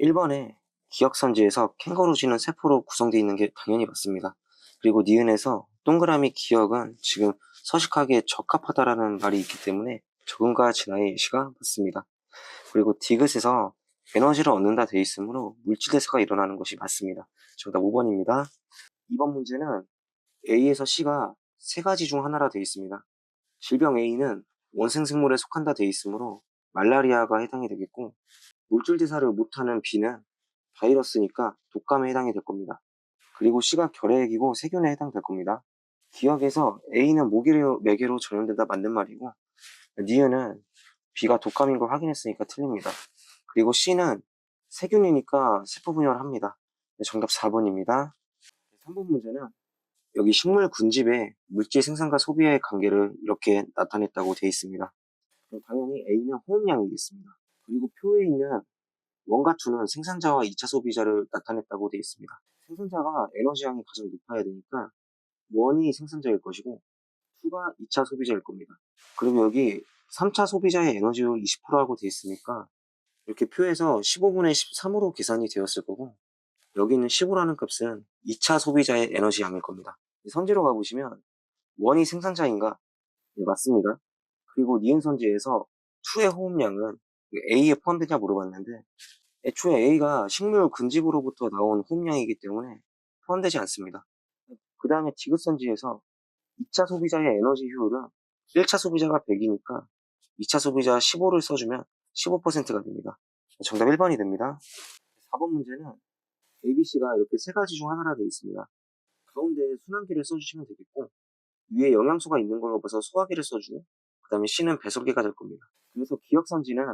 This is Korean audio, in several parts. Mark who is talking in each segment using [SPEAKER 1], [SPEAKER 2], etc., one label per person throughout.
[SPEAKER 1] 1번에 기억선지에서 캥거루쥐는 세포로 구성되어 있는 게 당연히 맞습니다. 그리고 니은에서 동그라미 기억은 지금 서식하기에 적합하다라는 말이 있기 때문에 적응과 진화의 예시가 맞습니다. 그리고 디귿에서 에너지를 얻는다 되어 있으므로 물질대사가 일어나는 것이 맞습니다. 정답 5번입니다. 2번 문제는 A에서 C가 세 가지 중 하나라 되어 있습니다. 질병 A는 원생생물에 속한다 되어 있으므로 말라리아가 해당이 되겠고, 물질대사를 못하는 B는 바이러스니까 독감에 해당이 될 겁니다. 그리고 C가 결핵이고 세균에 해당될 겁니다. 기억에서 A는 매개로 전염된다 맞는 말이고, 니은은 B가 독감인 걸 확인했으니까 틀립니다. 그리고 C는 세균이니까 세포 분열을 합니다. 네, 정답 4번입니다. 3번 문제는 여기 식물 군집에 물질 생산과 소비의 관계를 이렇게 나타냈다고 되어 있습니다. 그럼 당연히 A는 호흡량이겠습니다. 그리고 표에 있는 1과 2는 생산자와 2차 소비자를 나타냈다고 되어 있습니다. 생산자가 에너지량이 가장 높아야 되니까 1이 생산자일 것이고 2가 2차 소비자일 겁니다. 그리고 여기 3차 소비자의 에너지율 20%라고 되어 있으니까 이렇게 표에서 15분의 13으로 계산이 되었을 거고, 여기 있는 15라는 값은 2차 소비자의 에너지 양일 겁니다. 선지로 가보시면 1이 생산자인가? 네, 맞습니다. 그리고 니은 선지에서 2의 호흡량은 A에 포함되냐 물어봤는데, 애초에 A가 식물 군집으로부터 나온 호흡량이기 때문에 포함되지 않습니다. 그 다음에 디귿 선지에서 2차 소비자의 에너지 효율은 1차 소비자가 100이니까 2차 소비자 15를 써주면 15%가 됩니다. 정답 1번이 됩니다. 4번 문제는 ABC가 이렇게 세 가지 중 하나라 되어 있습니다. 가운데 순환기를 써주시면 되겠고, 위에 영양소가 있는 걸로 봐서 소화기를 써주고, 그 다음에 C는 배설기가 될 겁니다. 그래서 기억선지는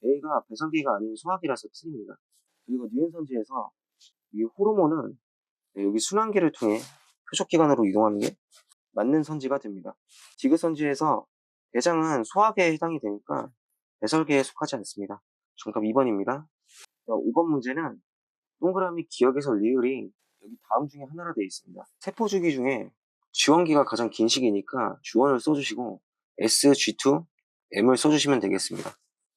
[SPEAKER 1] A가 배설기가 아닌 소화기라서 틀립니다. 그리고 니은선지에서 이 호르몬은 여기 순환기를 통해 표적기관으로 이동하는 게 맞는 선지가 됩니다. 디귿선지에서 대장은 소화계에 해당이 되니까 배설계에 속하지 않습니다. 정답 2번입니다. 5번 문제는 동그라미 기억에서 리을이 여기 다음 중에 하나라 되어 있습니다. 세포주기 중에 G1기가 가장 긴 시기니까 G1을 써주시고 S, G2, M을 써주시면 되겠습니다.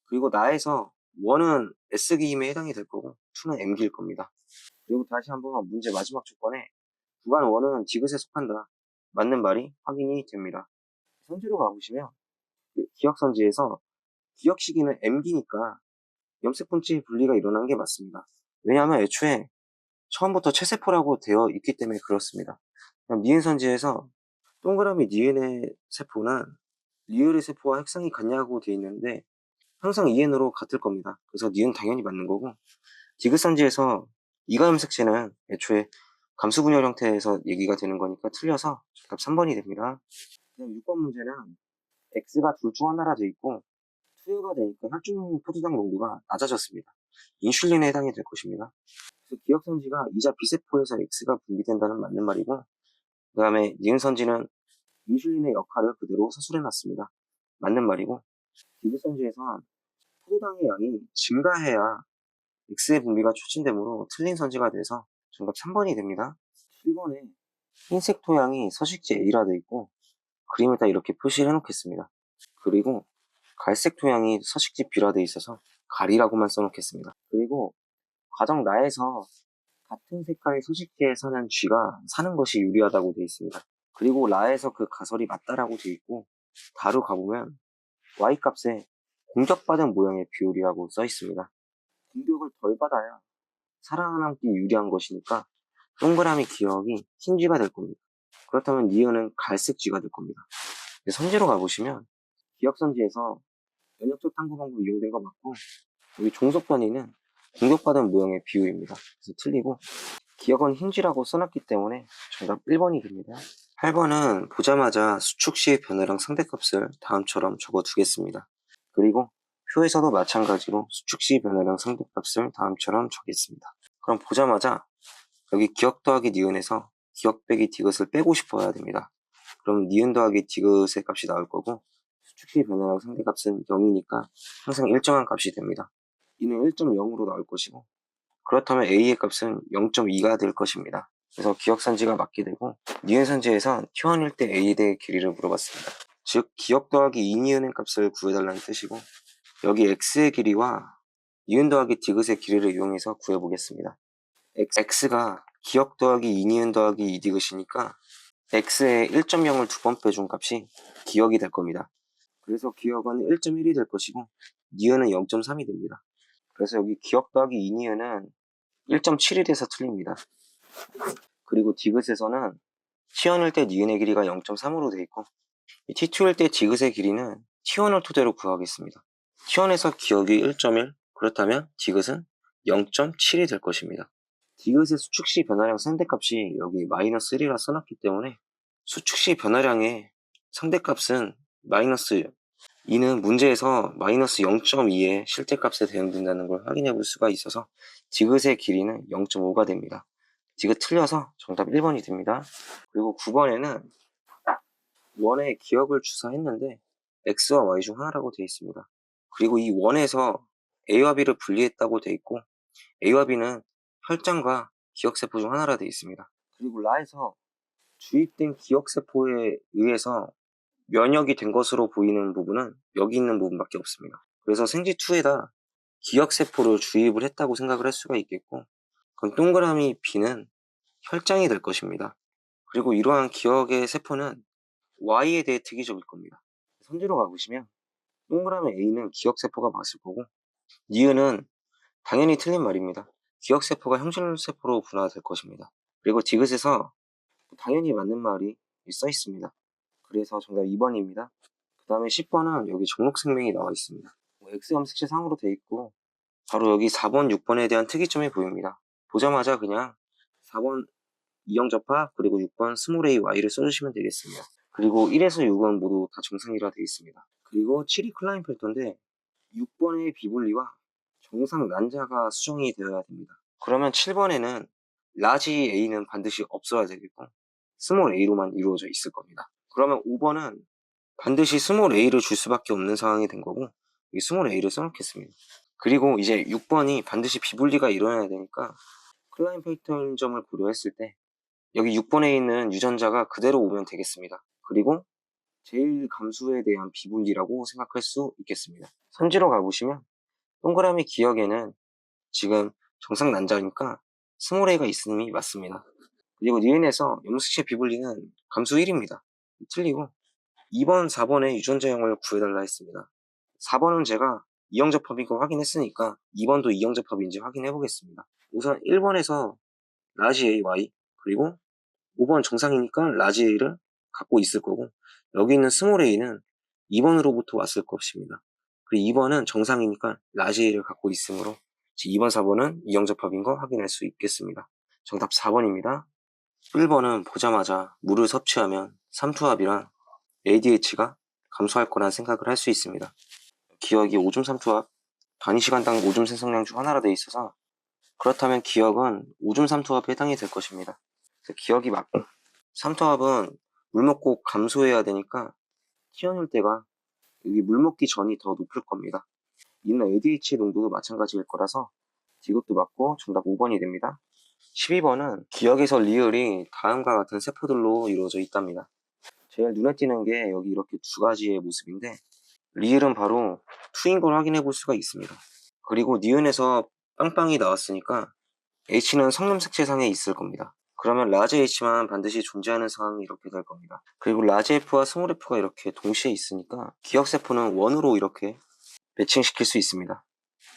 [SPEAKER 1] 그리고 나에서 1은 S기임에 해당이 될 거고 2는 M기일 겁니다. 그리고 다시 한번 문제 마지막 조건에 구간 1은 디귿에 속한다. 맞는 말이 확인이 됩니다. 선지로 가보시면 기억선지에서 기억 시기는 M기니까 염색분치 분리가 일어난 게 맞습니다. 왜냐하면 애초에 처음부터 체세포라고 되어 있기 때문에 그렇습니다. 니은 선지에서 동그라미 니은의 세포는 리을의 세포와 핵상이 같냐고 되어 있는데 항상 EN으로 같을 겁니다. 그래서 니은 당연히 맞는 거고, 디귿 선지에서 이가 염색체는 애초에 감수 분열 형태에서 얘기가 되는 거니까 틀려서 정답 3번이 됩니다. 그다음 6번 문제는 X가 둘 중 하나라 되어 있고 투여가 되니까 혈중 포도당 농도가 낮아졌습니다. 인슐린에 해당이 될 것입니다. 그래서 기억선지가 이자 B세포에서 X가 분비된다는 맞는 말이고, 그 다음에 니은선지는 인슐린의 역할을 그대로 서술해놨습니다. 맞는 말이고, 디귿선지에선 포도당의 양이 증가해야 X의 분비가 촉진되므로 틀린 선지가 돼서 정답 3번이 됩니다. 7번에 흰색 토양이 서식지 A라 되어 있고 그림에다 이렇게 표시를 해놓겠습니다. 그리고 갈색 토양이 서식지 B라 되어 있어서 가리라고만 써놓겠습니다. 그리고 과정 나에서 같은 색깔의 서식지에 사는 G가 사는 것이 유리하다고 되어 있습니다. 그리고 라에서 그 가설이 맞다라고 되어 있고, 다로 가보면 Y값에 공격받은 모양의 비율이라고 써 있습니다. 공격을 덜 받아야 살아남기 유리한 것이니까 동그라미 기억이 흰 G가 될 겁니다. 그렇다면 니은은 갈색 G가 될 겁니다. 선지로 가보시면 기억선지에서 연역적 탐구 방법이 이용된 거 맞고, 여기 종속 단위는 공격받은 모형의 비율입니다. 그래서 틀리고, 기억은 흰지라고 써놨기 때문에 정답 1번이 됩니다. 8번은 보자마자 수축 시의 변화량 상대값을 다음처럼 적어두겠습니다. 그리고 표에서도 마찬가지로 수축 시 변화량 상대값을 다음처럼 적겠습니다. 그럼 보자마자 여기 기억 더하기 니은에서 기억 빼기 디귿을 빼고 싶어야 됩니다. 그럼 니은 더하기 디귿의 값이 나올 거고, 수축시 변화량 상대값은 0이니까 항상 일정한 값이 됩니다. 이는 1.0으로 나올 것이고, 그렇다면 A의 값은 0.2가 될 것입니다. 그래서 기억선지가 맞게 되고, 니은선지에선 T1일 때 A에 대해 길이를 물어봤습니다. 즉 기억 더하기 2니은의 값을 구해달라는 뜻이고, 여기 X의 길이와 니은 더하기 디귿의 길이를 이용해서 구해보겠습니다. x가 기억 더하기 2니은 더하기 2디귿이니까 x에 1.0을 두 번 빼준 값이 기억이 될 겁니다. 그래서 기억은 1.1이 될 것이고 니은은 0.3이 됩니다. 그래서 여기 기억 더하기 2니은은 1.7이 돼서 틀립니다. 그리고 디귿에서는 t1일 때 니은의 길이가 0.3으로 되어 있고 t2일 때 디귿의 길이는 t1을 토대로 구하겠습니다. t1에서 기억이 1.1, 그렇다면 디귿은 0.7이 될 것입니다. 디귿의 수축시 변화량 상대값이 여기 마이너스 1이라 써놨기 때문에 수축시 변화량의 상대값은 마이너스 2는 문제에서 마이너스 0.2의 실제값에 대응된다는 걸 확인해 볼 수가 있어서 디귿의 길이는 0.5가 됩니다. 디귿 틀려서 정답 1번이 됩니다. 그리고 9번에는 원의 기억을 주사했는데 x와 y 중 하나라고 되어 있습니다. 그리고 이 원에서 a와 b를 분리했다고 되어 있고 a와 b는 혈장과 기억세포 중 하나라 되어 있습니다. 그리고 라에서 주입된 기억세포에 의해서 면역이 된 것으로 보이는 부분은 여기 있는 부분밖에 없습니다. 그래서 생쥐2에다 기억세포를 주입을 했다고 생각을 할 수가 있겠고 그럼 동그라미 B는 혈장이 될 것입니다. 그리고 이러한 기억의 세포는 Y에 대해 특이적일 겁니다. 선지로 가보시면 동그라미 A는 기억세포가 맞을 거고 니은은 당연히 틀린 말입니다. 기억세포가 형질세포로 분화될 것입니다. 그리고 디귿에서 당연히 맞는 말이 써 있습니다. 그래서 정답 2번입니다. 그 다음에 10번은 여기 종록생명이 나와 있습니다. X염색체 상으로 되어 있고 바로 여기 4번, 6번에 대한 특이점이 보입니다. 보자마자 그냥 4번 이형접합 그리고 6번 스몰 a y를 써주시면 되겠습니다. 그리고 1에서 6은 모두 다 정상이라 되어 있습니다. 그리고 7이 클라인펠터인데 6번의 비분리와 정상 난자가 수정이 되어야 됩니다. 그러면 7번에는 라지 a는 반드시 없어야 되겠고 스몰 a로만 이루어져 있을 겁니다. 그러면 5번은 반드시 스몰 a를 줄 수밖에 없는 상황이 된 거고 이 스몰 a를 써놓겠습니다. 그리고 이제 6번이 반드시 비분리가 일어나야 되니까 클라인펠터 점을 고려했을 때 여기 6번에 있는 유전자가 그대로 오면 되겠습니다. 그리고 제일 감수에 대한 비분리라고 생각할 수 있겠습니다. 선지로 가보시면 동그라미 기억에는 지금 정상 난자니까 스몰 a가 있음이 맞습니다. 그리고 니은에서 염색체 비분리는 감수 1입니다. 틀리고 2번, 4번의 유전자형을 구해달라 했습니다. 4번은 제가 이형접합인 거 확인했으니까 2번도 이형접합인지 확인해 보겠습니다. 우선 1번에서 라지 A, Y 그리고 5번 정상이니까 라지 A를 갖고 있을 거고 여기 있는 스몰 a는 2번으로부터 왔을 것입니다. 그리고 2번은 정상이니까 라지 A를 갖고 있으므로 2번, 4번은 이형접합인 거 확인할 수 있겠습니다. 정답 4번입니다. 1번은 보자마자 물을 섭취하면 삼투압이랑 ADH가 감소할 거란 생각을 할 수 있습니다. 기억이 오줌 삼투압, 단위 시간당 오줌 생성량 중 하나라 되어 있어서 그렇다면 기억은 오줌 삼투압에 해당이 될 것입니다. 기억이 맞고 삼투압은 물 먹고 감소해야 되니까 T1일 때가 여기 물 먹기 전이 더 높을 겁니다. 이는 ADH 농도도 마찬가지일 거라서 이것도 맞고 정답 5번이 됩니다. 12번은 기억에서 리을이 다음과 같은 세포들로 이루어져 있답니다. 제일 눈에 띄는 게 여기 이렇게 두 가지의 모습인데 리을은 바로 2인 걸 확인해 볼 수가 있습니다. 그리고 니은에서 빵빵이 나왔으니까 H는 성놈색체상에 있을 겁니다. 그러면 라지 H만 반드시 존재하는 상황이 이렇게 될 겁니다. 그리고 라지 F와 스몰 F가 이렇게 동시에 있으니까 기억세포는 원으로 이렇게 매칭시킬 수 있습니다.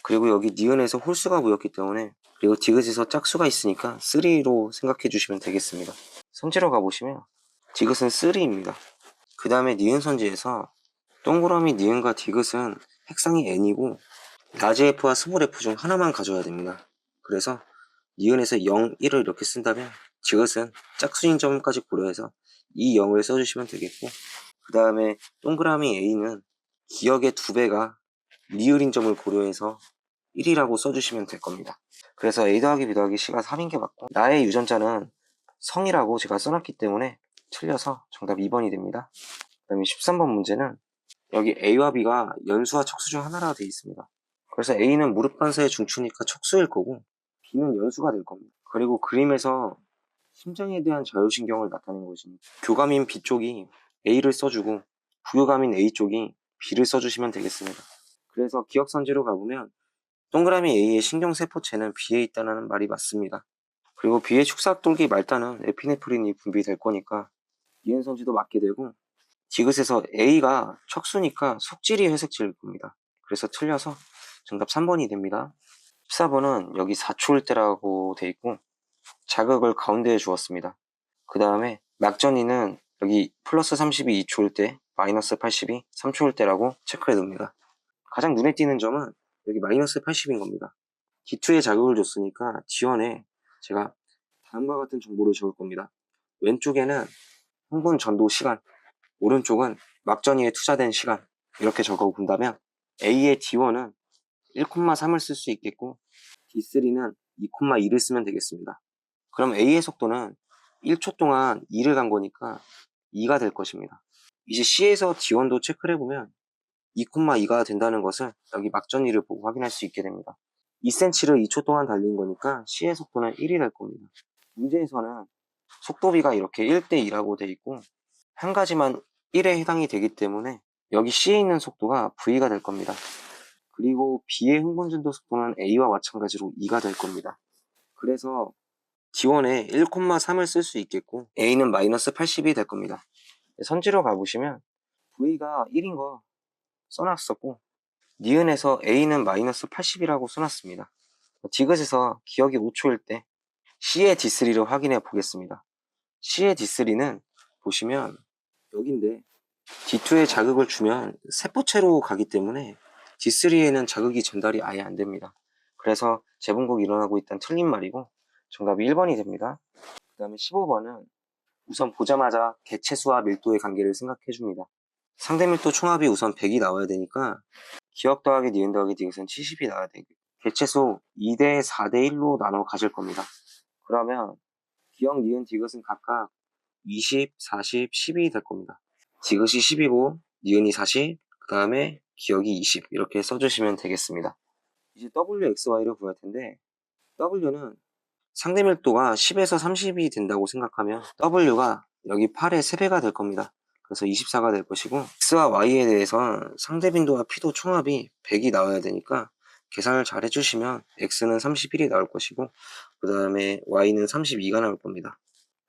[SPEAKER 1] 그리고 여기 니은에서 홀수가 보였기 때문에 그리고 디귿에서 짝수가 있으니까 3로 생각해 주시면 되겠습니다. 선지로 가보시면 디귿은 3입니다. 그 다음에 니은 선지에서 동그라미 니은과 디귿은 핵상이 n이고 라지 F와 스몰 F 중 하나만 가져야 됩니다. 그래서 니은에서 0, 1을 이렇게 쓴다면 디귿은 짝수인 점까지 고려해서 이 0을 써주시면 되겠고 그 다음에 동그라미 A는 기억의 2배가 리을인 점을 고려해서 1이라고 써주시면 될 겁니다. 그래서 A 더하기 B 더하기 C가 3인 게 맞고 나의 유전자는 성이라고 제가 써놨기 때문에 틀려서 정답 2번이 됩니다. 그 다음에 13번 문제는 여기 A와 B가 연수와 척수 중 하나라 되어 있습니다. 그래서 A는 무릎 관사의 중추니까 척수일 거고 B는 연수가 될 겁니다. 그리고 그림에서 심장에 대한 자율신경을 나타낸 것입니다. 교감인 B 쪽이 A를 써주고 부교감인 A 쪽이 B를 써주시면 되겠습니다. 그래서 기억선지로 가보면 동그라미 A의 신경세포체는 B에 있다는 말이 맞습니다. 그리고 B의 축삭돌기 말단은 에피네프린이 분비될 거니까 니은선지도 맞게 되고, 디귿에서 A가 척수니까 속질이 회색질일 겁니다. 그래서 틀려서 정답 3번이 됩니다. 14번은 여기 4초일 때라고 돼 있고 자극을 가운데에 주었습니다. 그 다음에 막전이는 여기 플러스 30이 2초일 때, 마이너스 80이 3초일 때라고 체크해 둡니다. 가장 눈에 띄는 점은 여기 마이너스 80인 겁니다. D2에 자극을 줬으니까 D1에 제가 다음과 같은 정보를 적을 겁니다. 왼쪽에는 흥분 전도 시간, 오른쪽은 막전이에 투자된 시간, 이렇게 적어 본다면 A의 D1은 1,3을 쓸 수 있겠고 D3는 2,2를 쓰면 되겠습니다. 그럼 A의 속도는 1초 동안 2를 간 거니까 2가 될 것입니다. 이제 C에서 D1도 체크를 해보면 2,2가 된다는 것을 여기 막전이를 보고 확인할 수 있게 됩니다. 2cm를 2초 동안 달린 거니까 C의 속도는 1이 될 겁니다. 문제에서는 속도비가 이렇게 1대2라고 돼 있고 한 가지만 1에 해당이 되기 때문에 여기 C에 있는 속도가 V가 될 겁니다. 그리고 B의 흥분전도 속도는 A와 마찬가지로 2가 될 겁니다. 그래서 D1에 1,3을 쓸 수 있겠고 A는 마이너스 80이 될 겁니다. 선지로 가보시면 V가 1인 거 써놨었고 니은에서 A는 마이너스 80이라고 써놨습니다. 디귿에서 기억이 5초일 때 C의 D3를 확인해 보겠습니다. C의 D3는 보시면 여기인데 D2에 자극을 주면 세포체로 가기 때문에 D3에는 자극이 전달이 아예 안 됩니다. 그래서 재분곡이 일어나고 있다는 틀린 말이고 정답이 1번이 됩니다. 그 다음에 15번은 우선 보자마자 개체수와 밀도의 관계를 생각해 줍니다. 상대 밀도 총합이 우선 100이 나와야 되니까 기억 더하기 니은 더하기 디귿은 70이 나와야 되고 개체수 2대 4대 1로 나눠 가질 겁니다. 그러면 기억, 니은, 디귿은 각각 20, 40, 10이 될 겁니다. 디귿이 10이고 니은이 40, 그 다음에 기억이 20 이렇게 써주시면 되겠습니다. 이제 W, X, Y를 구할 텐데 W는 상대 밀도가 10에서 30이 된다고 생각하면 W가 여기 8의 3배가 될 겁니다. 그래서 24가 될 것이고 X와 Y에 대해서 상대 빈도와 P도 총합이 100이 나와야 되니까 계산을 잘 해주시면 X는 31이 나올 것이고 그 다음에 Y는 32가 나올 겁니다.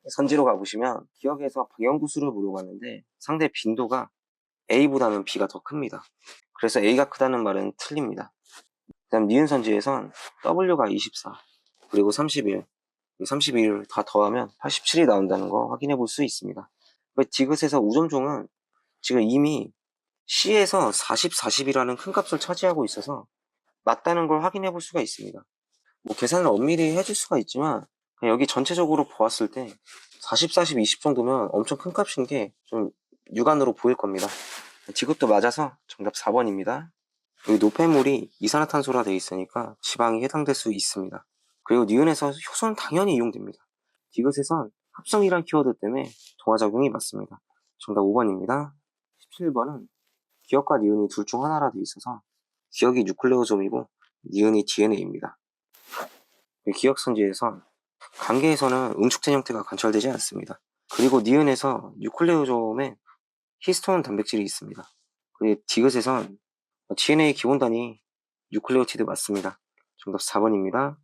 [SPEAKER 1] 선지로 가보시면 기억에서 방향구수를 물어봤는데 상대 빈도가 A보다는 B가 더 큽니다. 그래서 A가 크다는 말은 틀립니다. 그 다음 니은 선지에선 W가 24 그리고 31 31을 다 더하면 87이 나온다는 거 확인해 볼 수 있습니다. 디귿에서 우점종은 지금 이미 C에서 40, 40이라는 큰 값을 차지하고 있어서 맞다는 걸 확인해 볼 수가 있습니다. 뭐 계산을 엄밀히 해줄 수가 있지만 그냥 여기 전체적으로 보았을 때 40, 40, 20 정도면 엄청 큰 값인 게 좀 육안으로 보일 겁니다. 디귿도 맞아서 정답 4번입니다. 여기 노폐물이 이산화탄소라 되어 있으니까 지방이 해당될 수 있습니다. 그리고 니은에서 효소는 당연히 이용됩니다. 디귿에선 합성이란 키워드 때문에 동화작용이 맞습니다. 정답 5번입니다. 17번은 기억과 니은이 둘 중 하나라 되어 있어서 기억이 뉴클레오솜이고 니은이 DNA입니다. 기억선지에선 관계에서는 응축된 형태가 관찰되지 않습니다. 그리고 니은에서 뉴클레오솜에 히스톤 단백질이 있습니다. 그리고 디귿에선 DNA 기본단위 뉴클레오티드 맞습니다. 정답 4번입니다.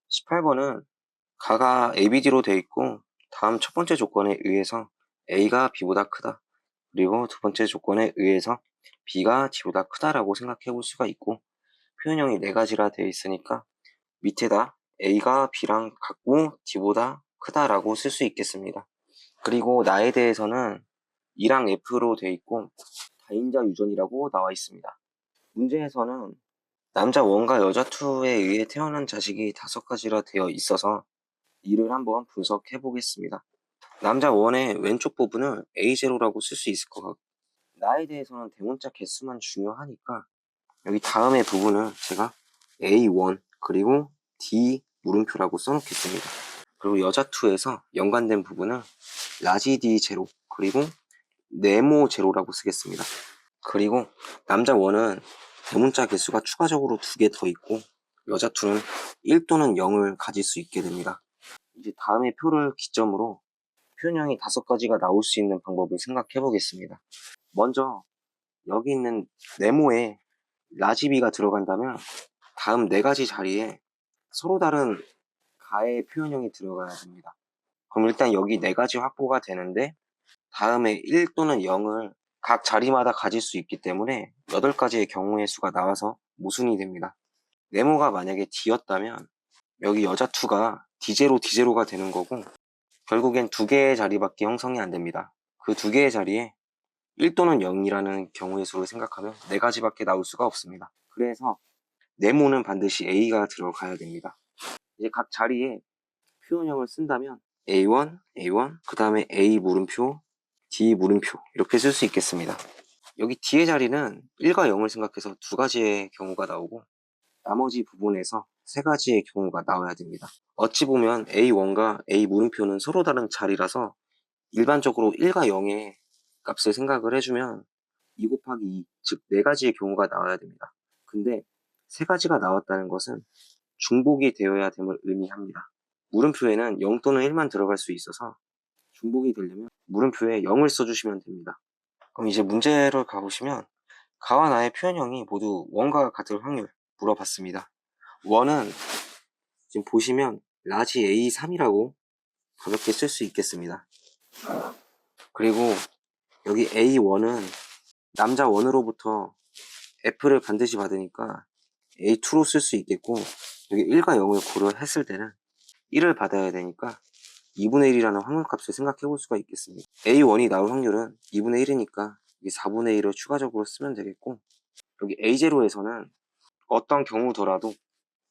[SPEAKER 1] 18번은 가가 ABD로 되어 있고 다음 첫 번째 조건에 의해서 A가 B보다 크다. 그리고 두 번째 조건에 의해서 B가 D보다 크다라고 생각해 볼 수가 있고 표현형이 네 가지라 되어 있으니까 밑에다 A가 B랑 같고 D보다 크다라고 쓸 수 있겠습니다. 그리고 나에 대해서는 E랑 F로 되어 있고 다인자 유전이라고 나와 있습니다. 문제에서는 남자 1과 여자 2에 의해 태어난 자식이 5가지라 되어 있어서 이를 한번 분석해 보겠습니다. 남자 1의 왼쪽 부분을 A0라고 쓸 수 있을 것 같고 나에 대해서는 대문자 개수만 중요하니까 여기 다음의 부분을 제가 A1 그리고 D 물음표라고 써놓겠습니다. 그리고 여자 2에서 연관된 부분은 라지 D0 그리고 네모 제로라고 쓰겠습니다. 그리고 남자 1은 대문자 개수가 추가적으로 2개 더 있고 여자 2는 1 또는 0을 가질 수 있게 됩니다. 이제 다음의 표를 기점으로 표현형이 5가지가 나올 수 있는 방법을 생각해 보겠습니다. 먼저 여기 있는 네모에 라지비가 들어간다면 다음 네 가지 자리에 서로 다른 가의 표현형이 들어가야 됩니다. 그럼 일단 여기 네 가지 확보가 되는데 다음에 1 또는 0을 각 자리마다 가질 수 있기 때문에 8가지의 경우의 수가 나와서 모순이 됩니다. 네모가 만약에 D였다면 여기 여자 2가 D0, D0가 되는 거고 결국엔 2개의 자리밖에 형성이 안 됩니다. 그 2개의 자리에 1 또는 0이라는 경우의 수를 생각하면 4가지밖에 나올 수가 없습니다. 그래서 네모는 반드시 A가 들어가야 됩니다. 이제 각 자리에 표현형을 쓴다면 A1, A1, 그 다음에 A 물음표, D 물음표 이렇게 쓸 수 있겠습니다. 여기 D의 자리는 1과 0을 생각해서 2가지의 경우가 나오고 나머지 부분에서 3가지의 경우가 나와야 됩니다. 어찌 보면 A1과 A 물음표는 서로 다른 자리라서 일반적으로 1과 0의 값을 생각을 해주면 2 곱하기 2, 즉 4가지의 경우가 나와야 됩니다. 근데 3가지가 나왔다는 것은 중복이 되어야 됨을 의미합니다. 물음표에는 0 또는 1만 들어갈 수 있어서 중복이 되려면 물음표에 0을 써주시면 됩니다. 그럼 이제 문제를 가보시면 가와 나의 표현형이 모두 1과 같을 확률 물어봤습니다. 1은 지금 보시면 라지 A3이라고 가볍게 쓸 수 있겠습니다. 그리고 여기 A1은 남자 1으로부터 F를 반드시 받으니까 A2로 쓸 수 있겠고 여기 1과 0을 고려했을 때는 1을 받아야 되니까 2분의 1이라는 확률값을 생각해 볼 수가 있겠습니다. A1이 나올 확률은 2분의 1이니까 4분의 1을 추가적으로 쓰면 되겠고 여기 A0에서는 어떤 경우더라도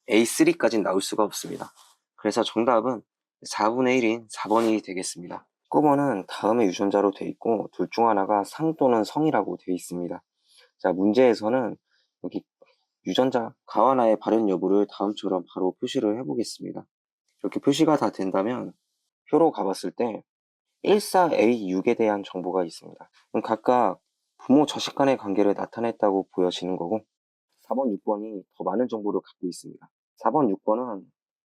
[SPEAKER 1] A3까지는 나올 수가 없습니다. 그래서 정답은 4분의 1인 4번이 되겠습니다. 한꺼번은 다음의 유전자로 돼 있고 둘 중 하나가 상 또는 성이라고 되어 있습니다. 자, 문제에서는 여기 유전자 가와 나의 발현 여부를 다음처럼 바로 표시를 해보겠습니다. 이렇게 표시가 다 된다면 표로 가봤을 때 14A6에 대한 정보가 있습니다. 그럼 각각 부모 자식 간의 관계를 나타냈다고 보여지는 거고 4번, 6번이 더 많은 정보를 갖고 있습니다. 4번, 6번은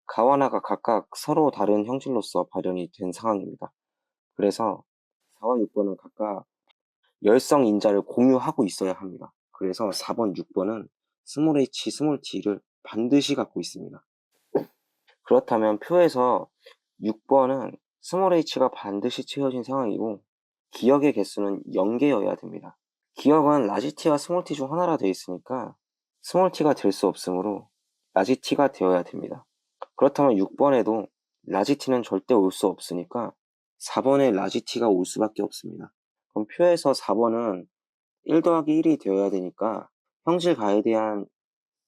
[SPEAKER 1] 가와 나가 각각 서로 다른 형질로서 발현이 된 상황입니다. 그래서 4와 6번은 각각 열성 인자를 공유하고 있어야 합니다. 그래서 4번, 6번은 스몰 h, 스몰 t를 반드시 갖고 있습니다. 그렇다면 표에서 6번은 스몰 h가 반드시 채워진 상황이고 기억의 개수는 0개여야 됩니다. 기억은 라지 t와 스몰 t 중 하나라 되어 있으니까 스몰 t가 될 수 없으므로 라지 t가 되어야 됩니다. 그렇다면 6번에도 라지 t는 절대 올 수 없으니까 4번에 라지 t가 올 수밖에 없습니다. 그럼 표에서 4번은 1 더하기 1이 되어야 되니까 형질 가에 대한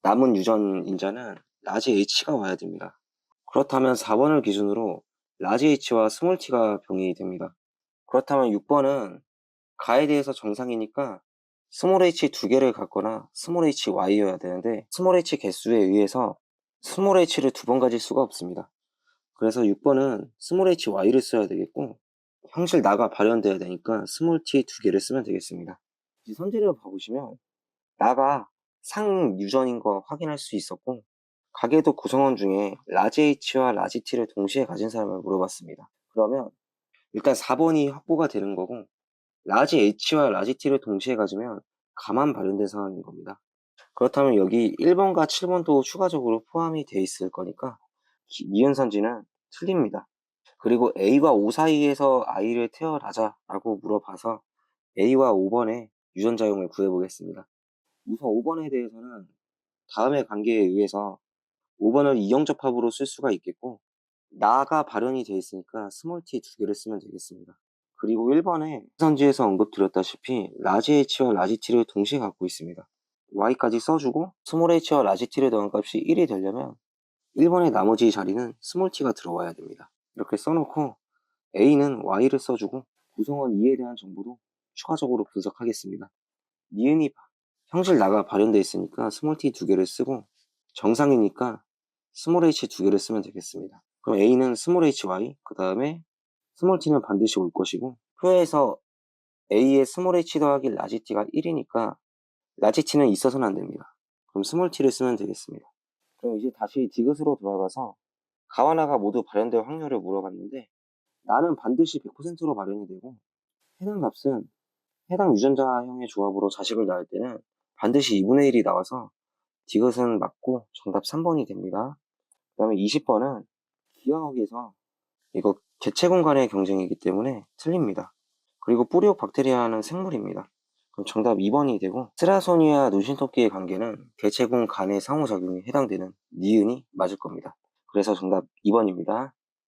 [SPEAKER 1] 남은 유전 인자는 라지 h가 와야 됩니다. 그렇다면 4번을 기준으로 라지 h와 스몰 t가 병행이 됩니다. 그렇다면 6번은 가에 대해서 정상이니까 스몰 h 2개를 갖거나 스몰 hy여야 되는데 스몰 h 개수에 의해서 스몰 h를 2번 가질 수가 없습니다. 그래서 6번은 스몰 hy를 써야 되겠고 형질 나가 발현돼야 되니까 스몰 t 2개를 쓰면 되겠습니다. 이 선제를 봐보시면 나가 상 유전인 거 확인할 수 있었고 가계도 구성원 중에 라지 h와 라지 t를 동시에 가진 사람을 물어봤습니다. 그러면 일단 4번이 확보가 되는 거고 라지 h와 라지 t를 동시에 가지면 가만 발현된 상황인 겁니다. 그렇다면 여기 1번과 7번도 추가적으로 포함이 돼 있을 거니까 니은선지는 틀립니다. 그리고 A와 O 사이에서 I를 태어나자 라고 물어봐서 A와 5번의 유전자용을 구해보겠습니다. 우선 5번에 대해서는 다음의 관계에 의해서 5번을 이형접합으로 쓸 수가 있겠고 나가 발현이 되어 있으니까 스몰 t 2개를 쓰면 되겠습니다. 그리고 1번에 선지에서 언급드렸다시피 라지 h와 라지 t를 동시에 갖고 있습니다. y까지 써주고 스몰 h와 라지 t를 넣은 값이 1이 되려면 1번의 나머지 자리는 스몰 t가 들어와야 됩니다. 이렇게 써놓고 a는 y를 써주고 구성원 2에 대한 정보도 추가적으로 분석하겠습니다. 니은이 형질 나가 발현되어 있으니까 스몰 t 2개를 쓰고 정상이니까 스몰 h 2개를 쓰면 되겠습니다. 그럼 a는 스몰 hy, 그 다음에 스몰 t는 반드시 올 것이고 표에서 a의 스몰 h 더하기 라지 t가 1이니까 라지 t는 있어서는 안 됩니다. 그럼 스몰 t를 쓰면 되겠습니다. 그럼 이제 다시 디귿으로 돌아가서 가와 나가 모두 발현될 확률을 물어봤는데 나는 반드시 100%로 발현이 되고 해당 값은 해당 유전자형의 조합으로 자식을 낳을 때는 반드시 2분의 1이 나와서 디귿은 맞고 정답 3번이 됩니다. 그 다음에 20번은 기역에서 이거 개체군 간의 경쟁이기 때문에 틀립니다. 그리고 뿌리옥 박테리아는 생물입니다. 그럼 정답 2번이 되고, 스라소니아 노신토끼의 관계는 개체군 간의 상호작용에 해당되는 니은이 맞을 겁니다. 그래서 정답 2번입니다.